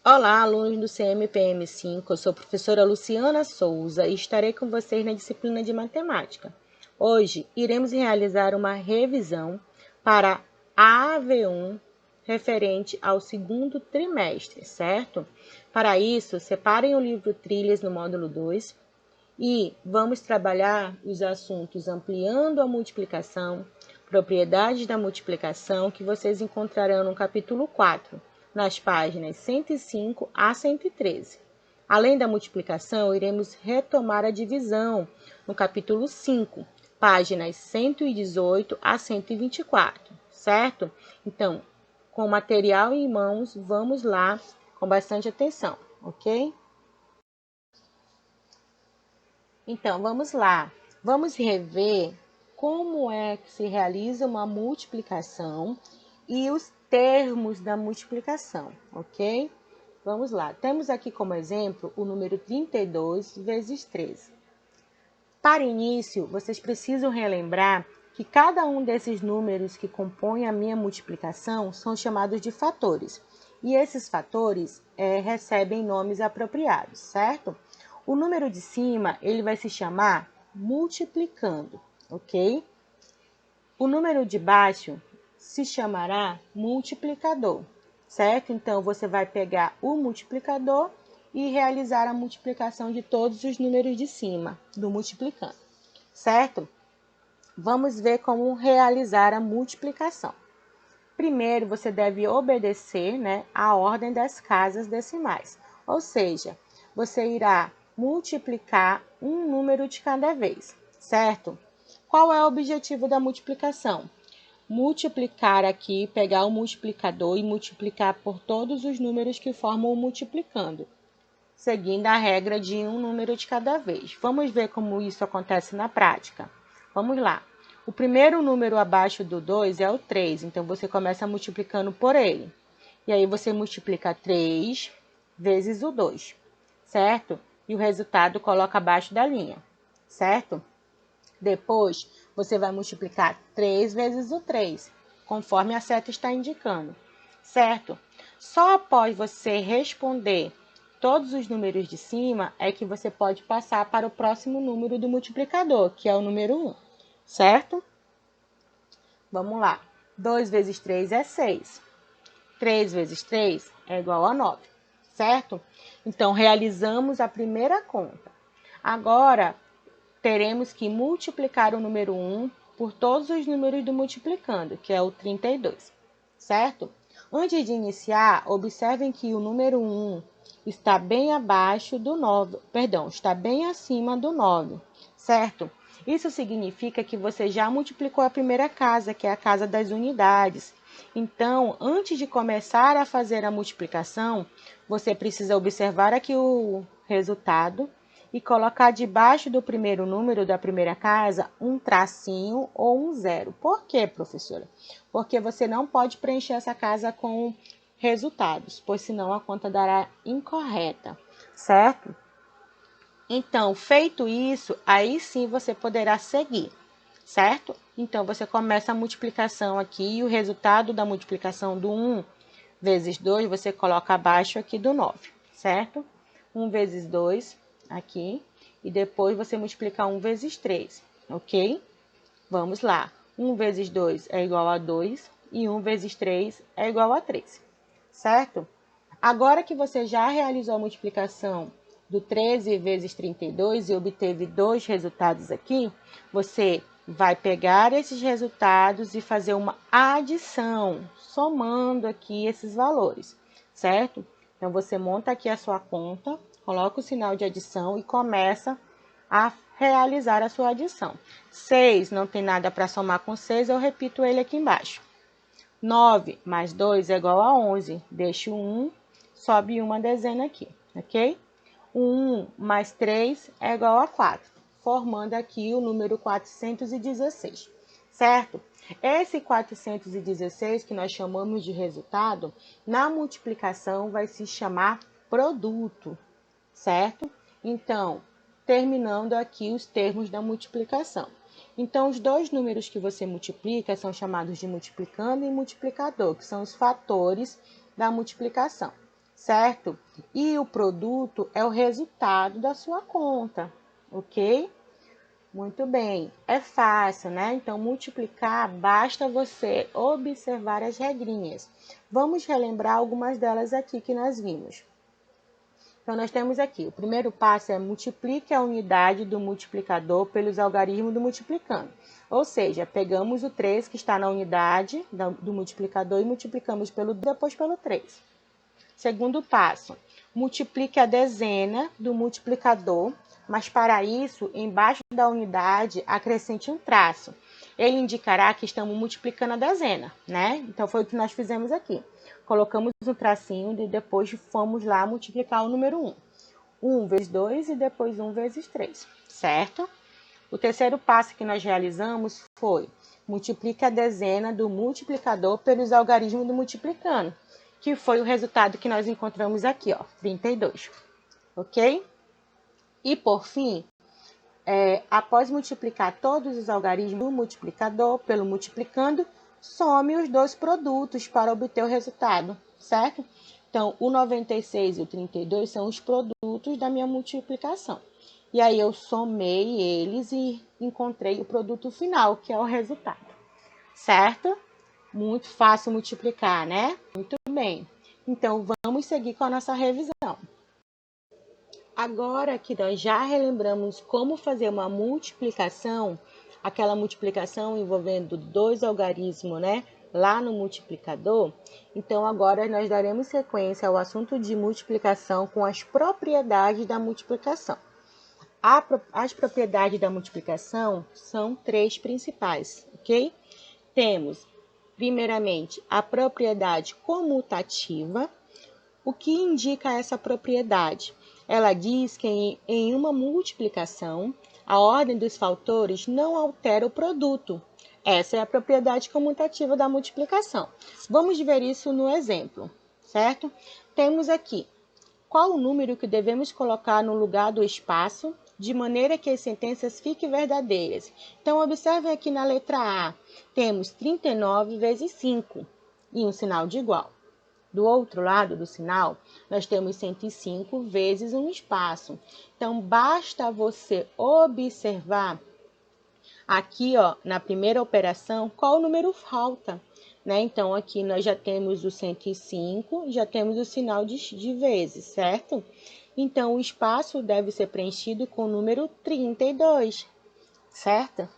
Olá, alunos do CMPM5, eu sou a professora Luciana Souza e estarei com vocês na disciplina de matemática. Hoje, iremos realizar uma revisão para a AV1 referente ao segundo trimestre, certo? Para isso, separem o livro Trilhas no módulo 2 e vamos trabalhar os assuntos ampliando a multiplicação, propriedades da multiplicação, que vocês encontrarão no capítulo 4, nas páginas 105 a 113. Além da multiplicação, iremos retomar a divisão no capítulo 5, páginas 118 a 124, certo? Então, com o material em mãos, vamos lá com bastante atenção, ok? Então, vamos lá. Vamos rever como é que se realiza uma multiplicação e os termos da multiplicação, ok? Vamos lá. Temos aqui como exemplo o número 32 vezes 13. Para início, vocês precisam relembrar que cada um desses números que compõem a minha multiplicação são chamados de fatores. E esses fatores recebem nomes apropriados, certo? O número de cima, ele vai se chamar multiplicando, ok? O número de baixo se chamará multiplicador, certo? Então, você vai pegar o multiplicador e realizar a multiplicação de todos os números de cima do multiplicando, certo? Vamos ver como realizar a multiplicação. Primeiro, você deve obedecer, a ordem das casas decimais, ou seja, você irá multiplicar um número de cada vez, certo? Qual é o objetivo da multiplicação? Multiplicar aqui, pegar o multiplicador e multiplicar por todos os números que formam o multiplicando, seguindo a regra de um número de cada vez. Vamos ver como isso acontece na prática. Vamos lá. O primeiro número abaixo do 2 é o 3, então você começa multiplicando por ele. E aí você multiplica 3 vezes o 2, certo? E o resultado coloca abaixo da linha, certo? Depois, você vai multiplicar 3 vezes o 3, conforme a seta está indicando, certo? Só após você responder todos os números de cima é que você pode passar para o próximo número do multiplicador, que é o número 1, certo? Vamos lá. 2 vezes 3 é 6. 3 vezes 3 é igual a 9, certo? Então, realizamos a primeira conta. Agora, teremos que multiplicar o número 1 por todos os números do multiplicando, que é o 32, certo? Antes de iniciar, observem que o número 1 está bem abaixo do 9, está bem acima do 9, certo? Isso significa que você já multiplicou a primeira casa, que é a casa das unidades. Então, antes de começar a fazer a multiplicação, você precisa observar aqui o resultado e colocar debaixo do primeiro número da primeira casa um tracinho ou um zero. Por quê, professora? Porque você não pode preencher essa casa com resultados, pois senão a conta dará incorreta, certo? Então, feito isso, aí sim você poderá seguir, certo? Então, você começa a multiplicação aqui e o resultado da multiplicação do 1 vezes 2, você coloca abaixo aqui do 9, certo? 1 vezes 2 aqui e depois você multiplica 1 vezes 3, ok? Vamos lá. 1 vezes 2 é igual a 2 e 1 vezes 3 é igual a 3, certo? Agora que você já realizou a multiplicação do 13 vezes 32 e obteve dois resultados aqui, você vai pegar esses resultados e fazer uma adição, somando aqui esses valores, certo? Então, você monta aqui a sua conta, coloca o sinal de adição e começa a realizar a sua adição. 6 não tem nada para somar com 6, eu repito ele aqui embaixo. 9 mais 2 é igual a 11, deixo 1, sobe uma dezena aqui, ok? 1 mais 3 é igual a 4, formando aqui o número 416, certo? Esse 416 que nós chamamos de resultado, na multiplicação vai se chamar produto, certo? Então, terminando aqui os termos da multiplicação. Então, os dois números que você multiplica são chamados de multiplicando e multiplicador, que são os fatores da multiplicação, certo? E o produto é o resultado da sua conta, ok? Muito bem, é fácil, né? Então, multiplicar, basta você observar as regrinhas. Vamos relembrar algumas delas aqui que nós vimos. Então, nós temos aqui, o primeiro passo é multiplique a unidade do multiplicador pelos algarismos do multiplicando. Ou seja, pegamos o 3 que está na unidade do multiplicador e multiplicamos depois pelo 3. Segundo passo, multiplique a dezena do multiplicador, mas para isso, embaixo da unidade, acrescente um traço. Ele indicará que estamos multiplicando a dezena, né? Então, foi o que nós fizemos aqui. Colocamos um tracinho e depois fomos lá multiplicar o número 1. 1 vezes 2 e depois 1 vezes 3, certo? O terceiro passo que nós realizamos foi multiplique a dezena do multiplicador pelos algarismos do multiplicando, que foi o resultado que nós encontramos aqui, ó, 32, ok? E por fim, após multiplicar todos os algarismos do multiplicador pelo multiplicando, some os dois produtos para obter o resultado, certo? Então, o 96 e o 32 são os produtos da minha multiplicação. E aí eu somei eles e encontrei o produto final, que é o resultado, certo? Muito fácil multiplicar, né? Muito bem. Então, vamos seguir com a nossa revisão. Agora que nós já relembramos como fazer uma multiplicação, aquela multiplicação envolvendo dois algarismos, né? Lá no multiplicador, então agora nós daremos sequência ao assunto de multiplicação com as propriedades da multiplicação. As propriedades da multiplicação são três principais, ok? Temos, primeiramente, a propriedade comutativa. O que indica essa propriedade? Ela diz que em uma multiplicação, a ordem dos fatores não altera o produto. Essa é a propriedade comutativa da multiplicação. Vamos ver isso no exemplo, certo? Temos aqui, qual o número que devemos colocar no lugar do espaço, de maneira que as sentenças fiquem verdadeiras. Então, observem aqui na letra A, temos 39 vezes 5 e um sinal de igual. Do outro lado do sinal, nós temos 105 vezes um espaço. Então, basta você observar aqui, ó, na primeira operação, qual o número falta, né? Então, aqui nós já temos o 105, já temos o sinal de vezes, certo? Então, o espaço deve ser preenchido com o número 32, certo?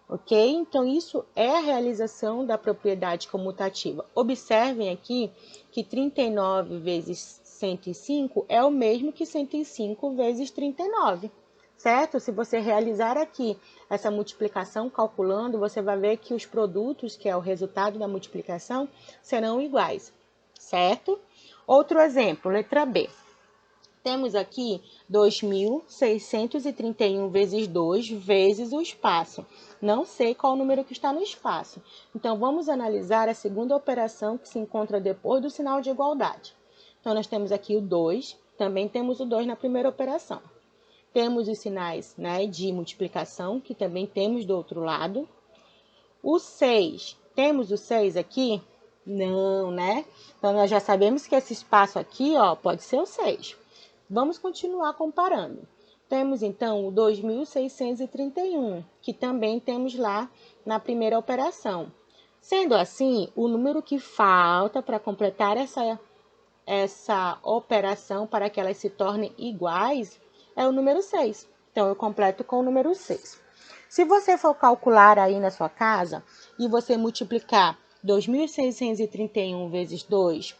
Ok? Então, isso é a realização da propriedade comutativa. Observem aqui que 39 vezes 105 é o mesmo que 105 vezes 39, certo? Se você realizar aqui essa multiplicação calculando, você vai ver que os produtos, que é o resultado da multiplicação, serão iguais, certo? Outro exemplo, letra B. Temos aqui 2.631 vezes 2 vezes o espaço. Não sei qual o número que está no espaço. Então, vamos analisar a segunda operação que se encontra depois do sinal de igualdade. Então, nós temos aqui o 2, também temos o 2 na primeira operação. Temos os sinais, né, de multiplicação, que também temos do outro lado. O 6, temos o 6 aqui? Não, né? Então, nós já sabemos que esse espaço aqui, ó, pode ser o 6. Vamos continuar comparando. Temos, então, o 2.631, que também temos lá na primeira operação. Sendo assim, o número que falta para completar essa operação para que elas se tornem iguais é o número 6. Então, eu completo com o número 6. Se você for calcular aí na sua casa e você multiplicar 2.631 vezes 2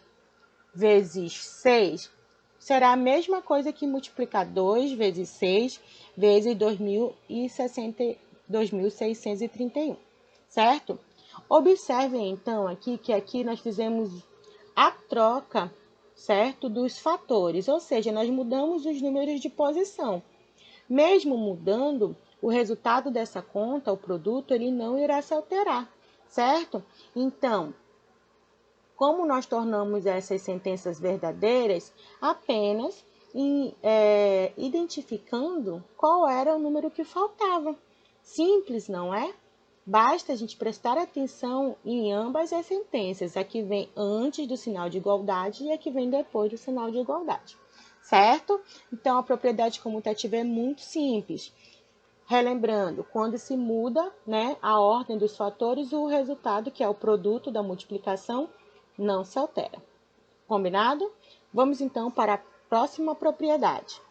vezes 6, será a mesma coisa que multiplicar 2 vezes 6 vezes 2.631, certo? Observem, então, aqui que aqui nós fizemos a troca, certo, dos fatores, ou seja, nós mudamos os números de posição. Mesmo mudando, o resultado dessa conta, o produto, ele não irá se alterar, certo? Então, como nós tornamos essas sentenças verdadeiras? Apenas identificando qual era o número que faltava. Simples, não é? Basta a gente prestar atenção em ambas as sentenças, a que vem antes do sinal de igualdade e a que vem depois do sinal de igualdade, certo? Então, a propriedade comutativa é muito simples. Relembrando, quando se muda, né, a ordem dos fatores, o resultado, que é o produto da multiplicação, não se altera. Combinado? Vamos então para a próxima propriedade.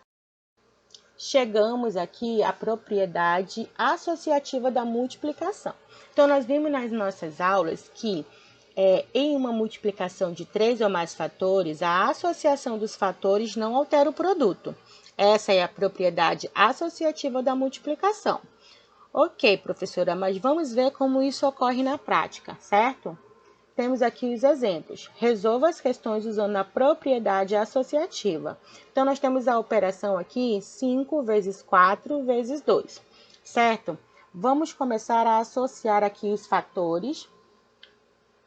Chegamos aqui à propriedade associativa da multiplicação. Então, nós vimos nas nossas aulas que em uma multiplicação de 3 ou mais fatores, a associação dos fatores não altera o produto. Essa é a propriedade associativa da multiplicação. Ok, professora, mas vamos ver como isso ocorre na prática, certo? Temos aqui os exemplos. Resolva as questões usando a propriedade associativa. Então, nós temos a operação aqui 5 vezes 4 vezes 2, certo? Vamos começar a associar aqui os fatores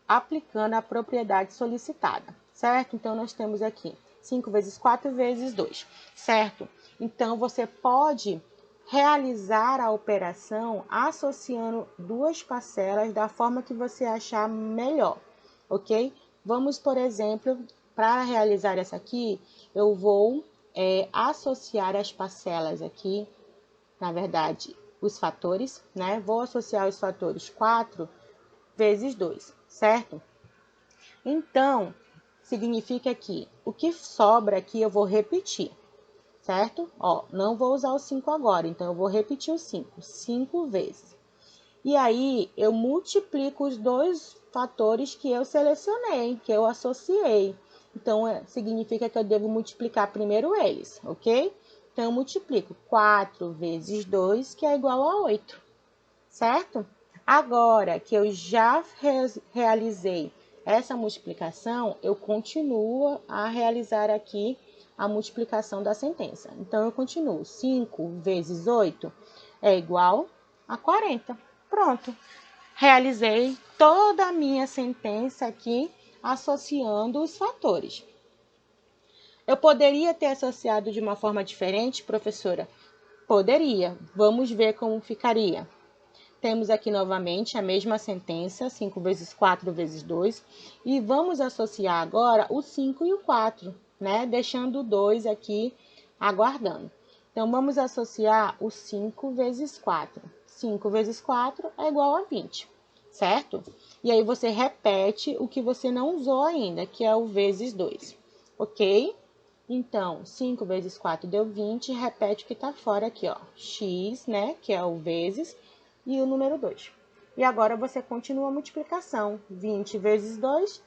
aplicando a propriedade solicitada, certo? Então, nós temos aqui 5 vezes 4 vezes 2, certo? Então, você pode realizar a operação associando duas parcelas da forma que você achar melhor, ok? Vamos, por exemplo, para realizar essa aqui, eu vou associar as parcelas aqui, na verdade, os fatores, né? Vou associar os fatores 4 vezes 2, certo? Então, significa que o que sobra aqui eu vou repetir, certo? Ó, não vou usar o 5 agora, então eu vou repetir o 5, 5 vezes. E aí, eu multiplico os dois fatores que eu selecionei, que eu associei. Então, significa que eu devo multiplicar primeiro eles, ok? Então, eu multiplico 4 vezes 2, que é igual a 8, certo? Agora que eu já realizei essa multiplicação, eu continuo a realizar aqui a multiplicação da sentença. Então, eu continuo. 5 vezes 8 é igual a 40. Pronto. Realizei toda a minha sentença aqui associando os fatores. Eu poderia ter associado de uma forma diferente, professora? Poderia. Vamos ver como ficaria. Temos aqui novamente a mesma sentença, 5 vezes 4 vezes 2. E vamos associar agora o 5 e o 4, né? Deixando o 2 aqui aguardando. Então, vamos associar o 5 vezes 4. 5 vezes 4 é igual a 20, certo? E aí, você repete o que você não usou ainda, que é o vezes 2, ok? Então, 5 vezes 4 deu 20, repete o que está fora aqui, ó. X, né, que é o vezes, e o número 2. E agora você continua a multiplicação. 20 vezes 2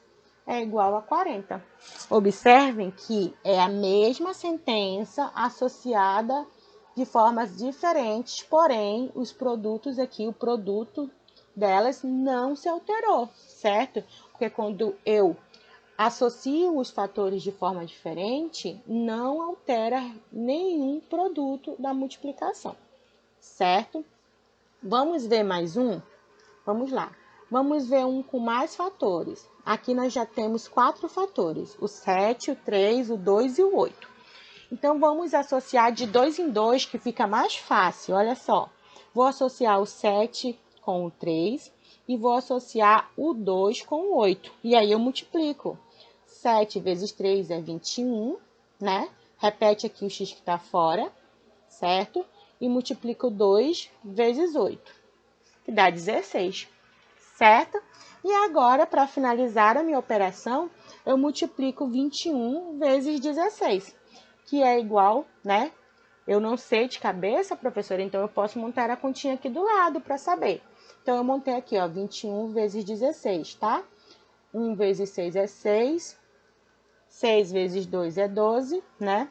é igual a 40. Observem que é a mesma sentença associada de formas diferentes, porém, os produtos aqui, o produto delas não se alterou, certo? Porque quando eu associo os fatores de forma diferente, não altera nenhum produto da multiplicação, certo? Vamos ver mais um? Vamos lá. Vamos ver um com mais fatores. Aqui nós já temos 4 fatores, o 7, o 3, o 2 e o 8. Então, vamos associar de 2 em 2, que fica mais fácil. Olha só, vou associar o 7 com o 3 e vou associar o 2 com o 8. E aí, eu multiplico. 7 vezes 3 é 21, né? Repete aqui o x que está fora, certo? E multiplico 2 vezes 8, que dá 16, certo? E agora, para finalizar a minha operação, eu multiplico 21 vezes 16, que é igual, né? Eu não sei de cabeça, professora, então eu posso montar a continha aqui do lado para saber. Então, eu montei aqui, ó, 21 vezes 16, tá? 1 vezes 6 é 6, 6 vezes 2 é 12, né?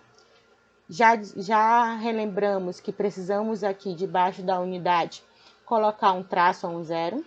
Já relembramos que precisamos aqui, debaixo da unidade, colocar um traço ou um zero.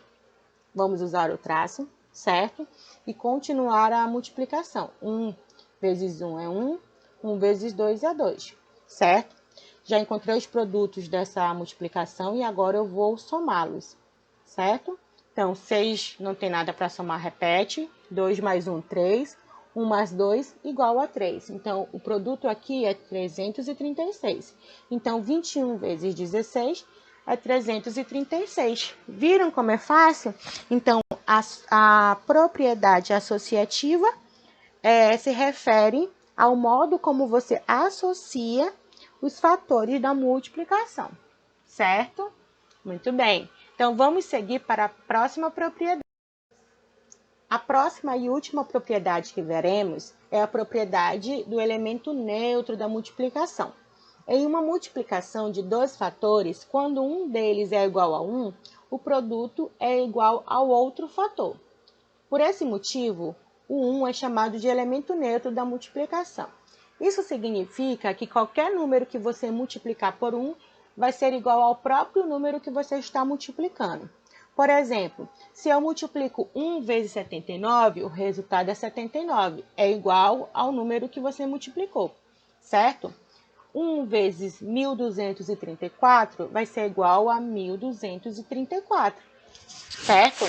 Vamos usar o traço, certo? E continuar a multiplicação. 1 vezes 1 é 1, 1 vezes 2 é 2, certo? Já encontrei os produtos dessa multiplicação e agora eu vou somá-los, certo? Então, 6 não tem nada para somar, repete. 2 mais 1, 3. 1 mais 2 igual a 3. Então, o produto aqui é 336. Então, 21 vezes 16 é 336. Viram como é fácil? Então, a propriedade associativa se refere ao modo como você associa os fatores da multiplicação, certo? Muito bem. Então, vamos seguir para a próxima propriedade. A próxima e última propriedade que veremos é a propriedade do elemento neutro da multiplicação. Em uma multiplicação de dois fatores, quando um deles é igual a 1, o produto é igual ao outro fator. Por esse motivo, o 1 é chamado de elemento neutro da multiplicação. Isso significa que qualquer número que você multiplicar por 1 vai ser igual ao próprio número que você está multiplicando. Por exemplo, se eu multiplico 1 vezes 79, o resultado é 79, é igual ao número que você multiplicou, certo? 1 vezes 1.234 vai ser igual a 1.234, certo?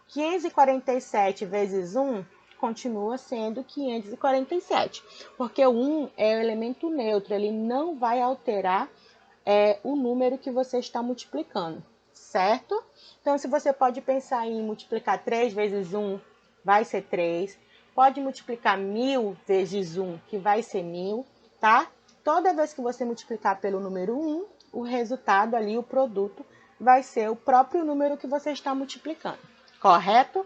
547 vezes 1 continua sendo 547, porque o 1 é o elemento neutro, ele não vai alterar o número que você está multiplicando, certo? Então, se você pode pensar em multiplicar 3 vezes 1, vai ser 3. Pode multiplicar 1.000 vezes 1, que vai ser 1.000, tá? Toda vez que você multiplicar pelo número 1, o resultado ali, o produto, vai ser o próprio número que você está multiplicando, correto?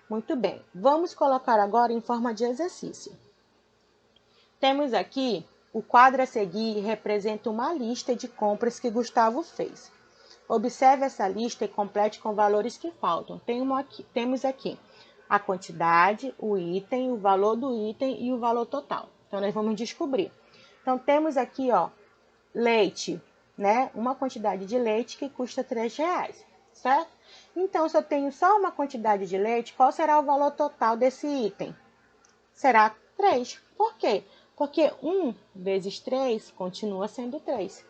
Muito bem. Vamos colocar agora em forma de exercício. Temos aqui o quadro a seguir representa uma lista de compras que Gustavo fez. Observe essa lista e complete com valores que faltam. Temos aqui a quantidade, o item, o valor do item e o valor total. Então, nós vamos descobrir. Então, temos aqui, ó, leite, né? Uma quantidade de leite que custa R$3, certo? Então, se eu tenho só uma quantidade de leite, qual será o valor total desse item? Será 3. Por quê? Porque 1 vezes 3 continua sendo 3,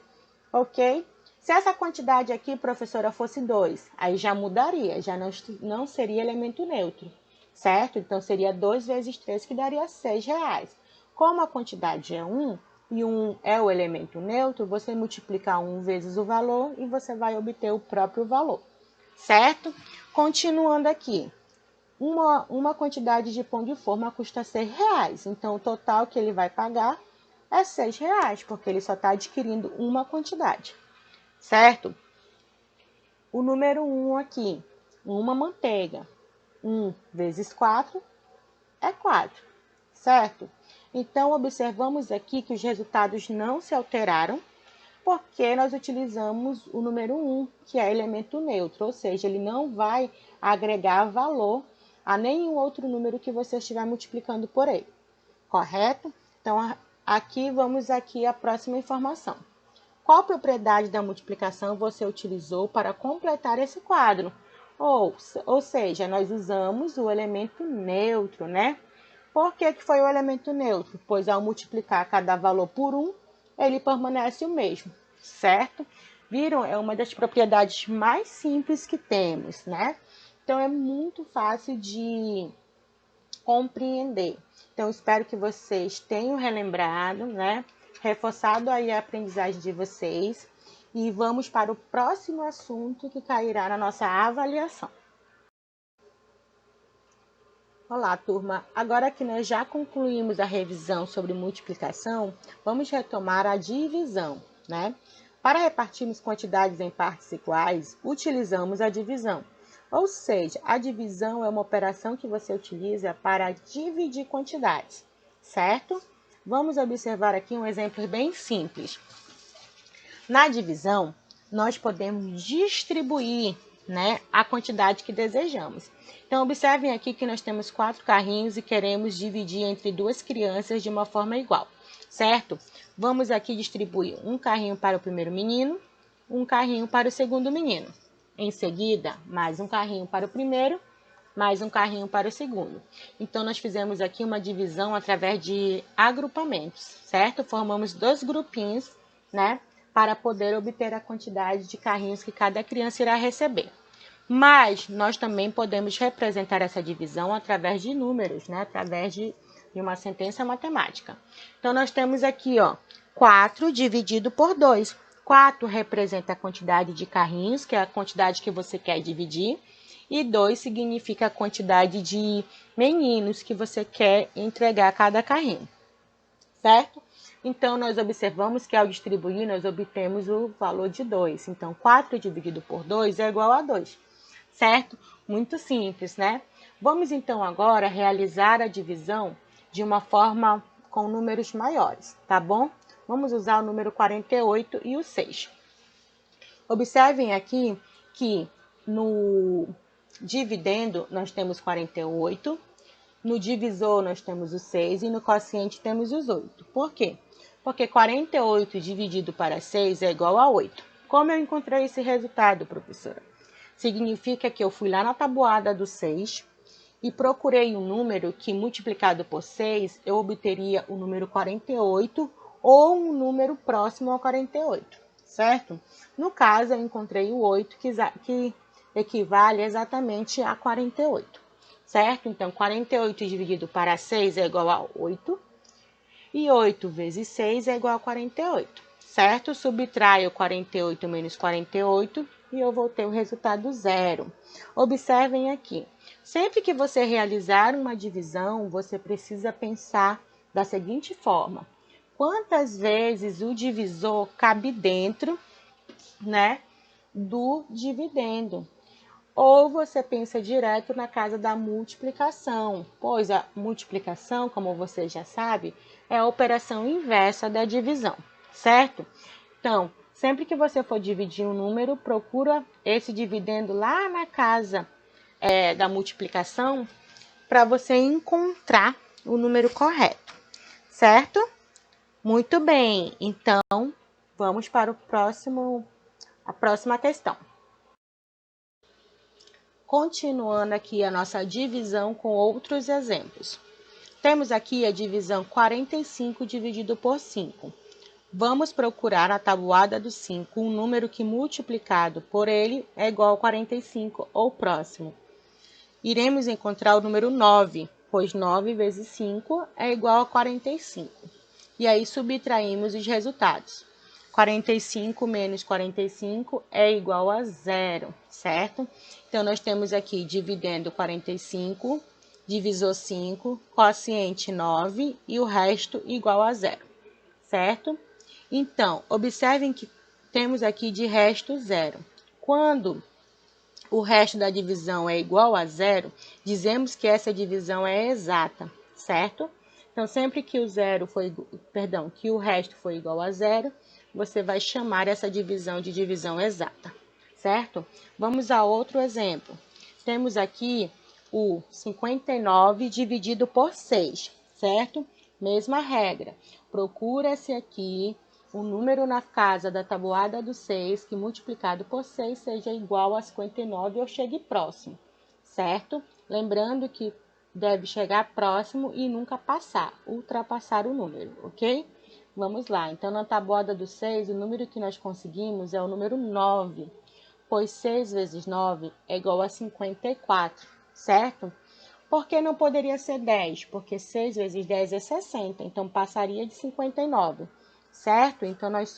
ok? Se essa quantidade aqui, professora, fosse 2, aí já mudaria, já não seria elemento neutro, certo? Então, seria 2 vezes 3, que daria R$6. Como a quantidade é 1, e 1 é o elemento neutro, você multiplica 1 vezes o valor e você vai obter o próprio valor, certo? Continuando aqui, uma quantidade de pão de forma custa R$6, então o total que ele vai pagar é R$6, porque ele só está adquirindo uma quantidade, certo? O número 1 aqui, uma manteiga, 1 vezes 4 é 4, certo? Então, observamos aqui que os resultados não se alteraram, porque nós utilizamos o número 1, que é elemento neutro, ou seja, ele não vai agregar valor a nenhum outro número que você estiver multiplicando por ele, correto? Então, vamos aqui à próxima informação. Qual propriedade da multiplicação você utilizou para completar esse quadro? Ou seja, nós usamos o elemento neutro, né? Por que foi o elemento neutro? Pois ao multiplicar cada valor por 1, ele permanece o mesmo, certo? Viram? É uma das propriedades mais simples que temos, né? Então, é muito fácil de compreender. Então, espero que vocês tenham relembrado, né? Reforçado aí a aprendizagem de vocês. E vamos para o próximo assunto que cairá na nossa avaliação. Olá, turma! Agora que nós já concluímos a revisão sobre multiplicação, vamos retomar a divisão, né? Para repartirmos quantidades em partes iguais, utilizamos a divisão. Ou seja, a divisão é uma operação que você utiliza para dividir quantidades, certo? Vamos observar aqui um exemplo bem simples. Na divisão, nós podemos distribuir, né, a quantidade que desejamos. Então, observem aqui que nós temos 4 carrinhos e queremos dividir entre 2 crianças de uma forma igual, certo? Vamos aqui distribuir um carrinho para o primeiro menino, um carrinho para o segundo menino. Em seguida, mais um carrinho para o primeiro, mais um carrinho para o segundo. Então, nós fizemos aqui uma divisão através de agrupamentos, certo? Formamos 2 grupinhos, né, para poder obter a quantidade de carrinhos que cada criança irá receber. Mas nós também podemos representar essa divisão através de números, né? Através de uma sentença matemática. Então, nós temos aqui, ó, 4 dividido por 2. 4 representa a quantidade de carrinhos, que é a quantidade que você quer dividir. E 2 significa a quantidade de meninos que você quer entregar a cada carrinho, certo? Então, nós observamos que ao distribuir, nós obtemos o valor de 2. Então, 4 dividido por 2 é igual a 2, certo? Muito simples, né? Vamos, então, agora realizar a divisão de uma forma com números maiores, tá bom? Vamos usar o número 48 e o 6. Observem aqui que no dividendo nós temos 48, no divisor nós temos o 6 e no quociente temos os 8. Por quê? Porque 48 dividido para 6 é igual a 8. Como eu encontrei esse resultado, professora? Significa que eu fui lá na tabuada do 6 e procurei um número que, multiplicado por 6, eu obteria o número 48 ou um número próximo ao 48, certo? No caso, eu encontrei o 8, que equivale exatamente a 48, certo? Então, 48 dividido para 6 é igual a 8, e 8 vezes 6 é igual a 48, certo? Subtraio 48 menos 48 e eu vou ter o resultado 0. Observem aqui, sempre que você realizar uma divisão, você precisa pensar da seguinte forma: quantas vezes o divisor cabe dentro, né, do dividendo? Ou você pensa direto na casa da multiplicação, pois a multiplicação, como você já sabe, é a operação inversa da divisão, certo? Então, sempre que você for dividir um número, procura esse dividendo lá na casa da multiplicação para você encontrar o número correto, certo? Muito bem, então vamos para a próxima questão. Continuando aqui a nossa divisão com outros exemplos. Temos aqui a divisão 45 dividido por 5. Vamos procurar na tabuada do 5 um número que multiplicado por ele é igual a 45 ou próximo. Iremos encontrar o número 9, pois 9 vezes 5 é igual a 45. E aí subtraímos os resultados. 45 menos 45 é igual a 0, certo? Então, nós temos aqui dividendo 45, divisor 5, quociente 9 e o resto igual a 0, certo? Então, observem que temos aqui de resto 0. Quando o resto da divisão é igual a 0, dizemos que essa divisão é exata, certo? Então, sempre que que o resto for igual a 0, você vai chamar essa divisão de divisão exata, certo? Vamos a outro exemplo. Temos aqui o 59 dividido por 6, certo? Mesma regra. Procura-se aqui o número na casa da tabuada do 6 que multiplicado por 6 seja igual a 59 ou chegue próximo, certo? Lembrando que deve chegar próximo e nunca ultrapassar o número, ok? Vamos lá, então na tabuada do 6, o número que nós conseguimos é o número 9, pois 6 vezes 9 é igual a 54, certo? Por que não poderia ser 10? Porque 6 vezes 10 é 60, então passaria de 59, certo? Então, nós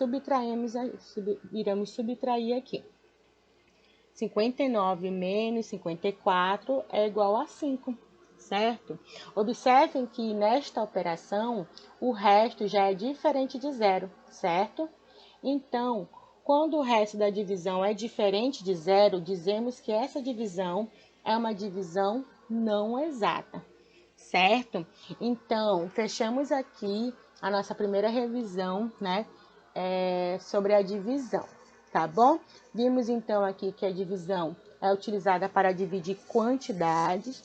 iremos subtrair aqui. 59 menos 54 é igual a 5, certo? Observem que nesta operação, o resto já é diferente de 0, certo? Então, quando o resto da divisão é diferente de 0, dizemos que essa divisão é uma divisão não exata, certo? Então, fechamos aqui a nossa primeira revisão, né, sobre a divisão, tá bom? Vimos então aqui que a divisão é utilizada para dividir quantidades,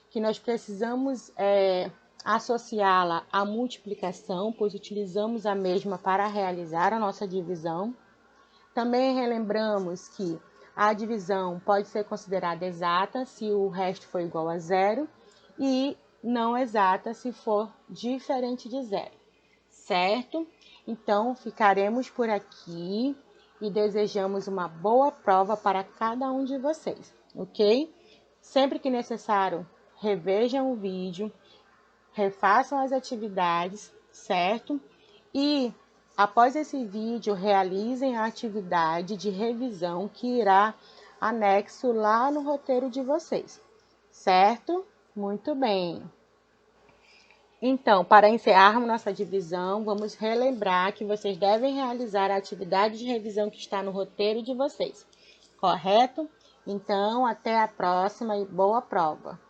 que nós precisamos associá-la à multiplicação, pois utilizamos a mesma para realizar a nossa divisão. Também relembramos que a divisão pode ser considerada exata se o resto for igual a 0 e não exata se for diferente de 0, certo? Então, ficaremos por aqui e desejamos uma boa prova para cada um de vocês, ok? Sempre que necessário, revejam o vídeo, refaçam as atividades, certo? E Após esse vídeo, realizem a atividade de revisão que irá anexo lá no roteiro de vocês, certo? Muito bem. Então, para encerrarmos nossa divisão, vamos relembrar que vocês devem realizar a atividade de revisão que está no roteiro de vocês, correto? Então, até a próxima e boa prova!